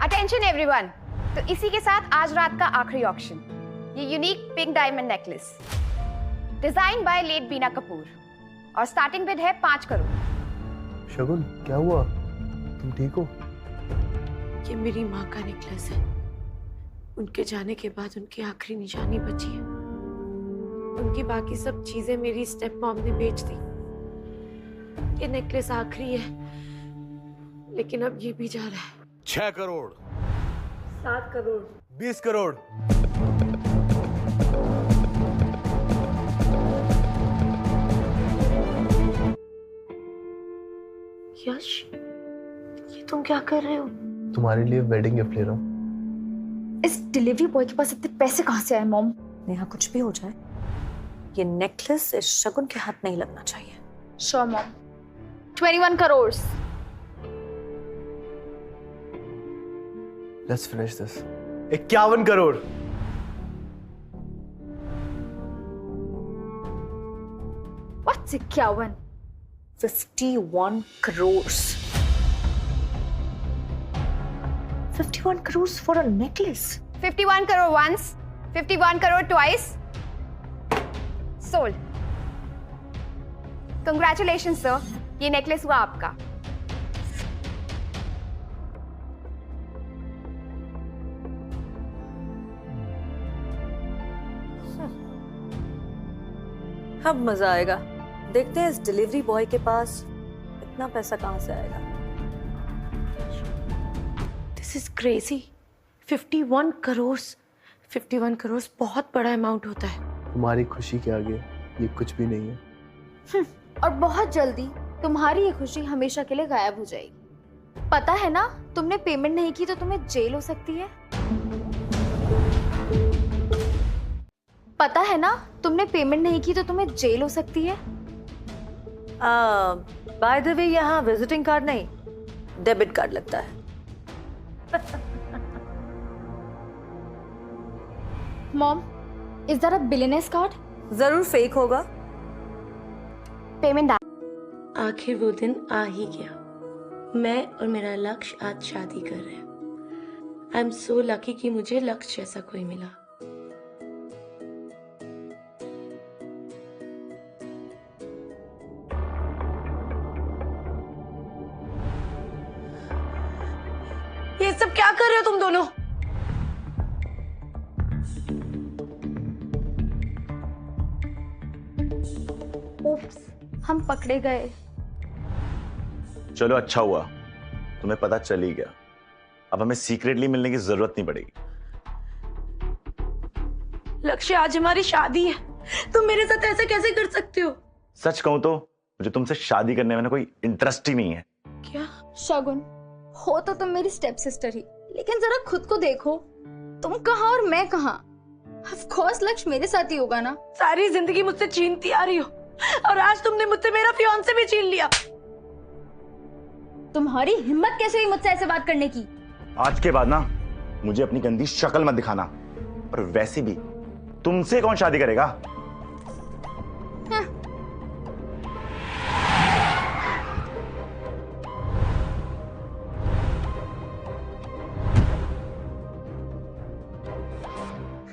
Attention everyone. तो इसी के साथ आज रात का आखिरी ऑक्शन, ये unique pink diamond necklace design by late Bina Kapoor और स्टार्टिंग बिड है 5 करोड़। शगुन, क्या हुआ? तुम ठीक हो? ये मेरी माँ का नेकलेस है। उनके जाने के बाद उनकी आखिरी निशानी बची है। उनकी बाकी सब चीजें मेरी स्टेप मॉम ने बेच दी। ये नेकलेस आखिरी है, लेकिन अब ये भी जा रहा है। 6 करोड़, 7 करोड़, 20 करोड़। यश, ये तुम क्या कर रहे हो? तुम्हारे लिए वेडिंग गिफ्ट ले रहा हूँ। इस डिलीवरी बॉय के पास इतने पैसे कहाँ से आए मॉम? नेहा, कुछ भी हो जाए, ये नेकलेस इस शगुन के हाथ नहीं लगना चाहिए। Sure mom. 21 crore. Let's finish this. 51 crore. What's 51? 51 crore. 51 crore for a necklace. 51 crore once, 51 crore twice. Sold. Congratulations sir, ये नेकलेस हुआ आपका। अब मजा आएगा। देखते हैं इस डिलीवरी बॉय के पास इतना पैसा कहाँ से आएगा। This is crazy. 51 crore. 51 crore बहुत बड़ा अमाउंट होता है। तुम्हारी खुशी के आगे ये कुछ भी नहीं है। और बहुत जल्दी तुम्हारी ये खुशी हमेशा के लिए गायब हो जाएगी। पता है ना, तुमने पेमेंट नहीं की तो तुम्हें जेल हो सकती है। पता है ना, तुमने पेमेंट नहीं की तो तुम्हें जेल हो सकती है। बाय द वे, यहाँ विजिटिंग कार्ड नहीं, डेबिट कार्ड लगता है। Mom, is that a billionaire's card? जरूर फेक होगा। पेमेंट आखिर वो दिन आ ही गया। मैं और मेरा लक्ष्य आज शादी कर रहे हैं। आई एम सो लकी कि मुझे लक्ष्य जैसा कोई मिला। ये सब क्या कर रहे हो तुम दोनों? ओप्स, हम पकड़े गए। चलो अच्छा हुआ, तुम्हें पता चल ही गया। अब हमें सीक्रेटली मिलने की जरूरत नहीं पड़ेगी। लक्ष्य, आज हमारी शादी है। तुम मेरे साथ ऐसा कैसे कर सकते हो? सच कहूं तो मुझे तुमसे शादी करने में ना कोई इंटरेस्ट ही नहीं है। क्या? शगुन, हो तो तुम मेरी स्टेप सिस्टर ही, लेकिन जरा खुद को देखो। तुम कहाँ और मैं कहाँ? ऑफ कोर्स लक्ष्य मेरे साथ ही होगा ना। सारी जिंदगी मुझसे छीनती आ रही हो और आज तुमने मुझसे मेरा फियांसे भी छीन लिया। तुम्हारी हिम्मत कैसे हुई मुझसे ऐसे बात करने की? आज के बाद ना मुझे अपनी गंदी शक्ल मत दिखाना। और वैसे भी तुमसे कौन शादी करेगा?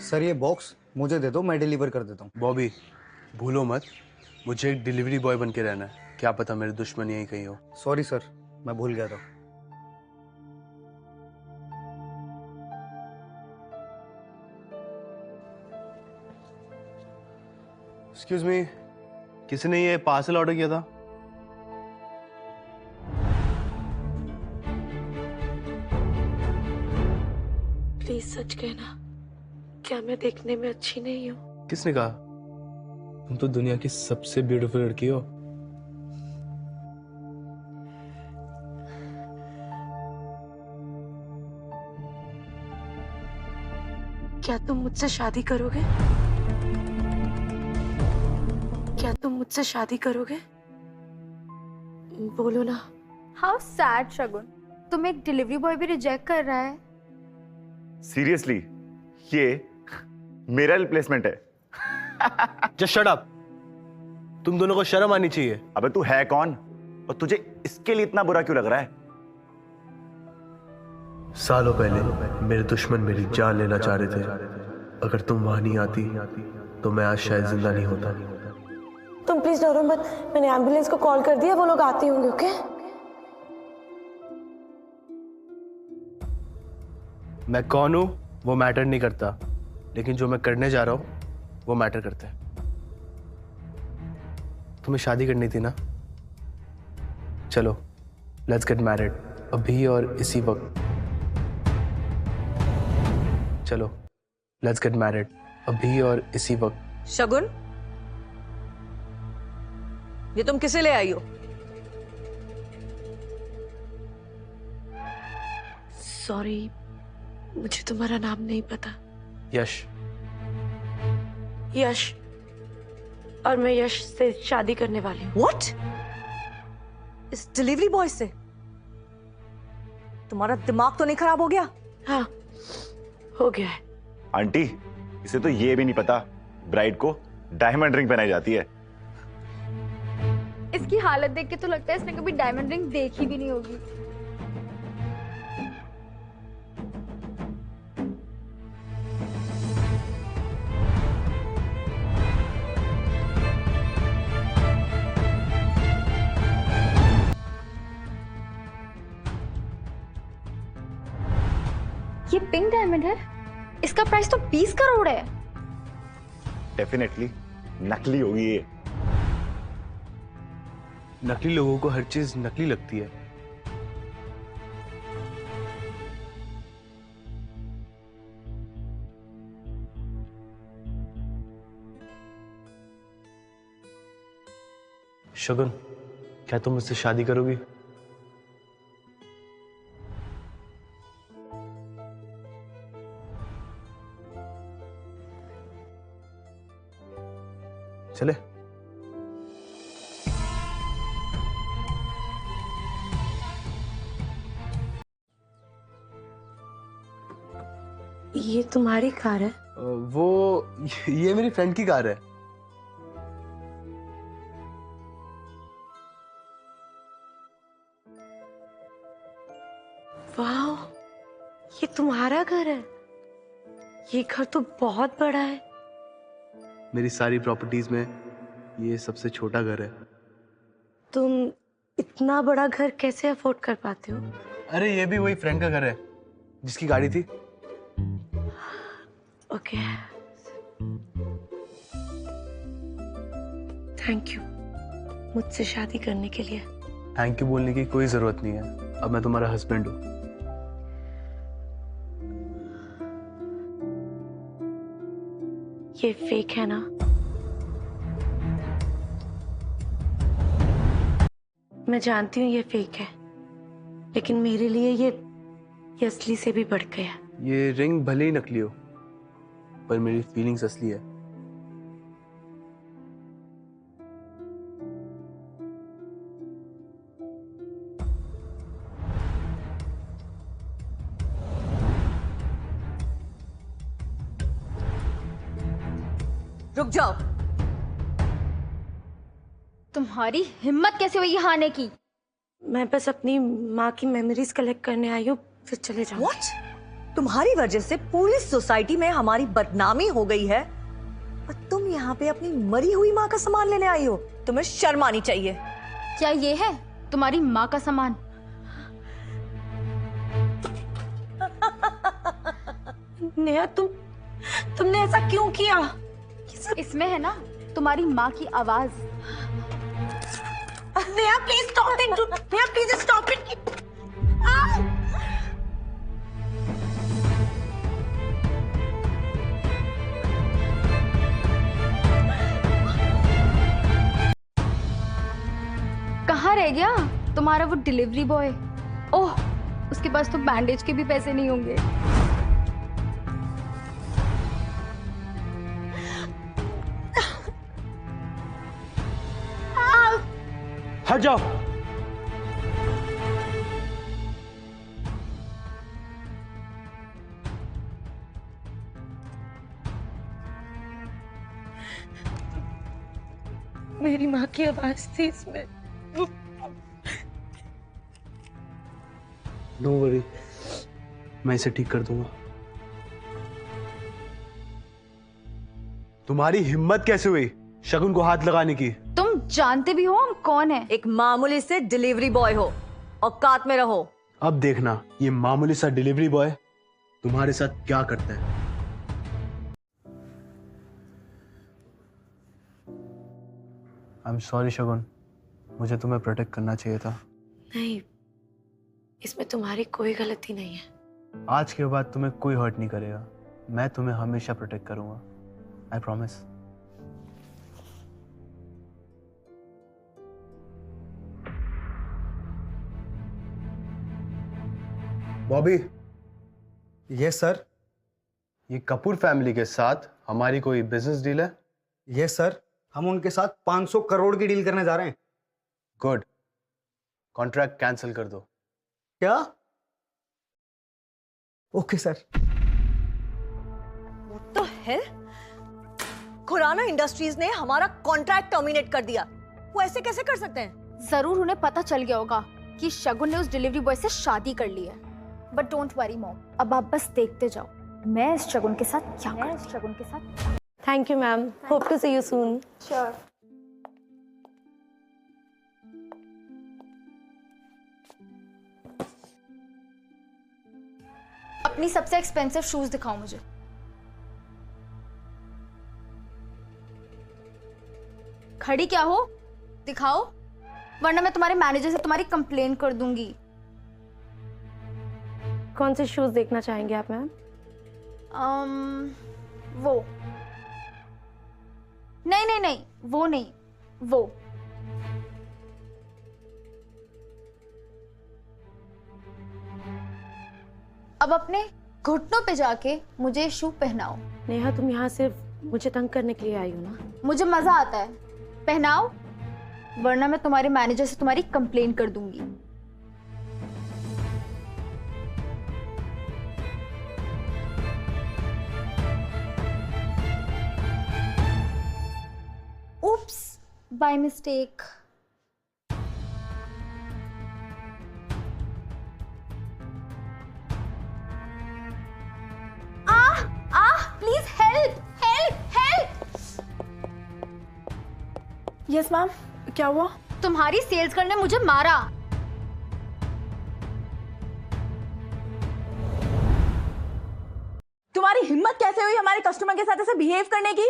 सर, ये बॉक्स मुझे दे दो, मैं डिलीवर कर देता हूँ। बॉबी, भूलो मत, मुझे एक डिलीवरी बॉय बन के रहना है। क्या पता मेरी दुश्मन यही कहीं हो। सॉरी सर, मैं भूल गया था। एक्सक्यूज मी, किसी ने ये पार्सल ऑर्डर किया था? प्लीज सच कहना, क्या मैं देखने में अच्छी नहीं हूँ? किसने कहा? तुम तो दुनिया की सबसे ब्यूटीफुल लड़की हो। क्या तुम मुझसे शादी करोगे? क्या तुम मुझसे शादी करोगे? बोलो ना। हाउ सैड शगुन, तुम एक डिलीवरी बॉय भी रिजेक्ट कर रहा है। सीरियसली, ये मेरा रिप्लेसमेंट है। Just shut up. तुम दोनों को शर्म आनी चाहिए। अबे तू है कौन और तुझे इसके लिए इतना बुरा क्यों लग रहा है? सालों पहले मेरे दुश्मन मेरी जान लेना चाह रहे थे। अगर तुम वहां नहीं आती तो मैं आज शायद जिंदा नहीं होता। तुम प्लीज डरो मत, मैंने एम्बुलेंस को कॉल कर दिया, वो लोग आते होंगे। ओके मैं कौन हूं वो मैटर नहीं करता, लेकिन जो मैं करने जा रहा हूं वो मैटर करता है। तुम्हें शादी करनी थी ना, चलो लेट्स गेट मैरिड अभी और इसी वक्त। चलो लेट्स गेट मैरिड अभी और इसी वक्त। शगुन, ये तुम किसे ले आई हो? सॉरी, मुझे तुम्हारा नाम नहीं पता। यश। यश, और मैं यश से शादी करने वाली हूँ। What? इस डिलीवरी बॉय से? तुम्हारा दिमाग तो नहीं खराब हो गया? हाँ, हो गया है। आंटी, इसे तो ये भी नहीं पता ब्राइड को डायमंड रिंग पहनाई जाती है। इसकी हालत देख के तो लगता है इसने कभी डायमंड रिंग देखी भी नहीं होगी। ये पिंक डायमंड है, इसका प्राइस तो 20 करोड़ है। डेफिनेटली नकली होगी ये। नकली लोगों को हर चीज नकली लगती है। शगुन, क्या तुम मुझसे शादी करोगी? चले। ये तुम्हारी कार है? वो ये मेरी फ्रेंड की कार है। वाह, ये तुम्हारा घर है? ये घर तो बहुत बड़ा है। मेरी सारी प्रॉपर्टीज में ये सबसे छोटा घर है। तुम इतना बड़ा घर कैसे अफोर्ड कर पाते हो? अरे ये भी वही फ्रेंड का घर है जिसकी गाड़ी थी। ओके, थैंक यू मुझसे शादी करने के लिए। थैंक यू बोलने की कोई जरूरत नहीं है, अब मैं तुम्हारा हस्बैंड हूँ। ये फेक है ना? मैं जानती हूँ ये फेक है, लेकिन मेरे लिए ये असली से भी बढ़ गया। ये रिंग भले ही नकली हो, पर मेरी फीलिंग्स असली है। रुक जाओ। तुम्हारी हिम्मत कैसे हुई यहाँ आने की? मैं बस अपनी माँ की मेमोरीज कलेक्ट करने आई हूँ, फिर चले जाऊँ। What? तुम्हारी वजह से पूरी सोसाइटी में हमारी बदनामी हो गई है और तुम यहाँ पे अपनी मरी हुई माँ का सामान लेने आई हो। तुम्हें शर्म आनी चाहिए। क्या ये है तुम्हारी माँ का सामान? नेहा, तुमने ऐसा क्यों किया? इसमें है ना तुम्हारी माँ की आवाज। Neha please stop it. Neha please stop it. कहाँ रह गया तुम्हारा वो डिलीवरी बॉय? ओह, उसके पास तो बैंडेज के भी पैसे नहीं होंगे। हट जाओ। मेरी माँ की आवाज थी इसमें। नो वरी, मैं इसे ठीक कर दूंगा। तुम्हारी हिम्मत कैसे हुई शगुन को हाथ लगाने की? तुम जानते भी हो हम कौन है? एक मामूली से डिलीवरी बॉय हो, औकात में रहो। अब देखना ये मामूली सा डिलीवरी बॉय तुम्हारे साथ क्या करता है। आई एम सॉरी शगुन, मुझे तुम्हें प्रोटेक्ट करना चाहिए था। नहीं, इसमें तुम्हारी कोई गलती नहीं है। आज के बाद तुम्हें कोई हर्ट नहीं करेगा। मैं तुम्हें हमेशा प्रोटेक्ट करूंगा, I promise. Bobby. Yes sir. ये कपूर फैमिली के साथ हमारी कोई बिजनेस डील है? यस सर, हम उनके साथ 500 करोड़ की डील करने जा रहे हैं। गुड, कॉन्ट्रैक्ट कैंसिल कर दो। क्या? Okay sir. What the hell? Khurana industries ने हमारा कॉन्ट्रैक्ट टर्मिनेट कर दिया। वो ऐसे कैसे कर सकते हैं? जरूर उन्हें पता चल गया होगा कि शगुन ने उस डिलीवरी बॉय से शादी कर ली है। बट डोंट वरी मॉम, अब आप बस देखते जाओ मैं इस शगुन के साथ क्या करती हूँ। Thank you ma'am, hope to see you soon. Sure. अपनी सबसे एक्सपेंसिव शूज दिखाओ मुझे। खड़ी क्या हो, दिखाओ, वरना मैं तुम्हारे मैनेजर से तुम्हारी कंप्लेन कर दूंगी। कौन से शूज देखना चाहेंगे आप मैम? वो नहीं, वो नहीं, वो। अब अपने घुटनों पे जाके मुझे शू पहनाओ। नेहा, तुम यहाँ सिर्फ मुझे तंग करने के लिए आई हो ना? मुझे मजा आता है, पहनाओ, वरना मैं तुम्हारे मैनेजर से तुम्हारी कंप्लेन कर दूंगी। Oops, by mistake. Please help, help, help. Yes ma'am, क्या हुआ? तुम्हारी सेल्स गर्ल ने मुझे मारा। तुम्हारी हिम्मत कैसे हुई हमारे कस्टमर के साथ ऐसे बिहेव करने की?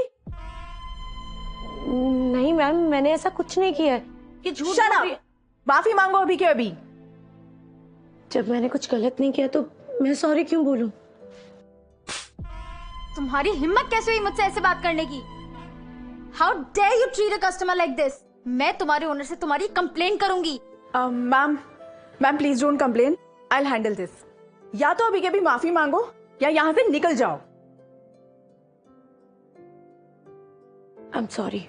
नहीं मैम, मैंने ऐसा कुछ नहीं किया है। ये झूठ बोल रही है। माफी मांगो अभी के अभी। जब मैंने कुछ गलत नहीं किया तो मैं सॉरी क्यों बोलूं? तुम्हारी हिम्मत कैसे हुई मुझसे ऐसे बात करने की? How dare you treat a customer like this? मैं तुम्हारे ओनर से तुम्हारी कंप्लेन करूंगी। Ma'am please don't complain, I will handle this. या तो अभी के अभी माफी मांगो या यहाँ से निकल जाओ। I am sorry.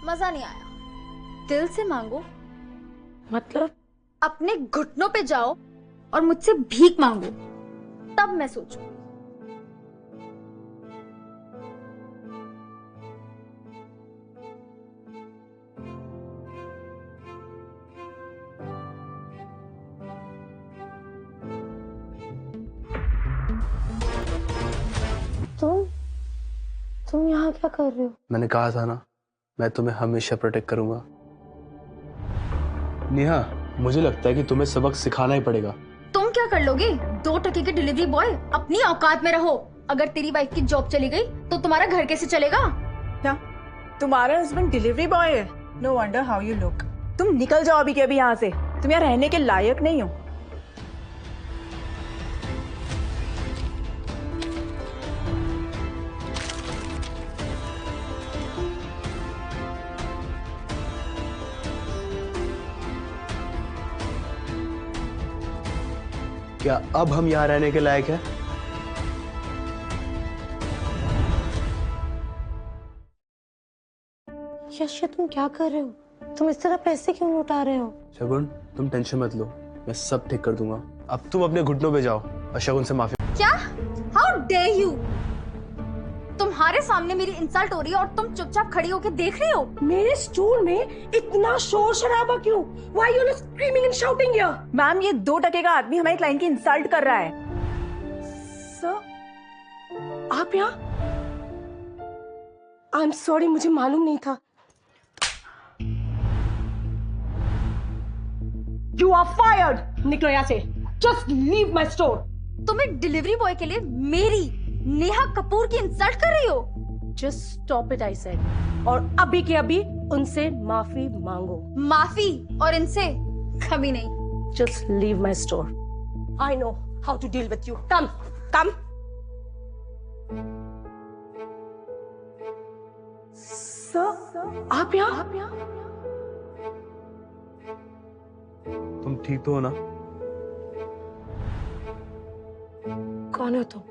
मजा नहीं आया, दिल से मांगो। मतलब? अपने घुटनों पे जाओ और मुझसे भीख मांगो, तब मैं सोचूं। तुम यहाँ क्या कर रहे हो? मैंने कहा था ना, मैं तुम्हें हमेशा प्रोटेक्ट करूंगा। नेहा, मुझे लगता है कि तुम्हें सबक सिखाना ही पड़ेगा। तुम क्या कर लोगे? 2 टके के डिलीवरी बॉय, अपनी औकात में रहो। अगर तेरी वाइफ की जॉब चली गई तो तुम्हारा घर कैसे चलेगा? क्या तुम्हारा हस्बैंड डिलीवरी बॉय है? No wonder how you look. तुम निकल जाओ अभी के अभी यहाँ से, तुम यहाँ रहने के लायक नहीं हो। क्या अब हम यहाँ रहने के लायक हैं? यश, तुम क्या कर रहे हो? तुम इस तरह पैसे क्यों लुटा रहे हो? शगुन, तुम टेंशन मत लो, मैं सब ठीक कर दूंगा। अब तुम अपने घुटनों पे जाओ और शगुन से माफी। क्या? How dare you? तुम्हारे सामने मेरी इंसल्ट हो रही है और तुम चुपचाप खड़ी होकर देख रही हो। मेरे स्टोर में इतना शोर शराबा क्यों? Why you all screaming and shouting here? Ma'am, ये 2 टके का आदमी हमारे क्लाइंट की इंसल्ट कर रहा है। सर, आप यहाँ? I'm sorry, मुझे मालूम नहीं था। You are fired. निकलो यहाँ से। Just leave my store. तुम एक डिलीवरी बॉय के लिए मेरी नेहा कपूर की इंसल्ट कर रही हो? Just stop it, I said. और अभी के अभी उनसे माफी मांगो। माफी और इनसे कभी नहीं। Just leave my store. I know how to deal with you. Come, come. Sir, आप यहाँ? तुम ठीक तो हो ना? कौन हो तुम?